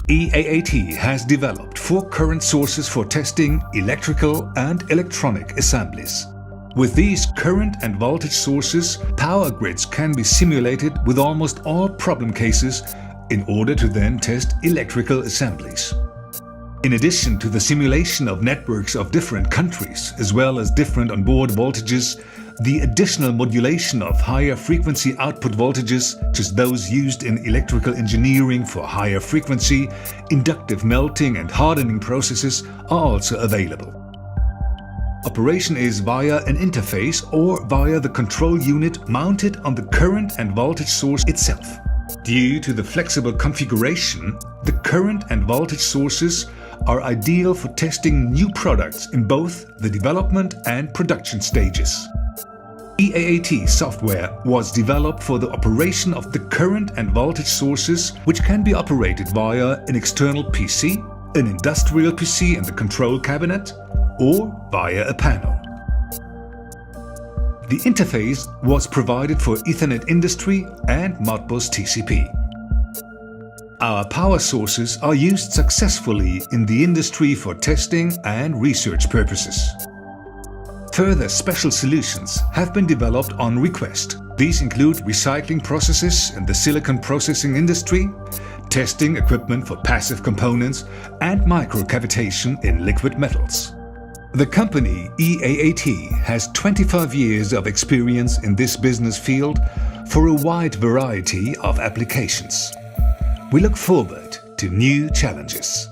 EAAT has developed 4 current sources for testing electrical and electronic assemblies. With these current and voltage sources, power grids can be simulated with almost all problem cases in order to then test electrical assemblies. In addition to the simulation of networks of different countries, as well as different onboard voltages, the additional modulation of higher frequency output voltages, such as those used in electrical engineering for higher frequency, inductive melting and hardening processes are also available. Operation is via an interface or via the control unit mounted on the current and voltage source itself. Due to the flexible configuration, the current and voltage sources are ideal for testing new products in both the development and production stages. EAAT software was developed for the operation of the current and voltage sources, which can be operated via an external PC, an industrial PC in the control cabinet, or via a panel. The interface was provided for Ethernet industry and Modbus TCP. Our power sources are used successfully in the industry for testing and research purposes. Further special solutions have been developed on request. These include recycling processes in the silicon processing industry, testing equipment for passive components, and microcavitation in liquid metals. The company EAAT has 25 years of experience in this business field for a wide variety of applications. We look forward to new challenges.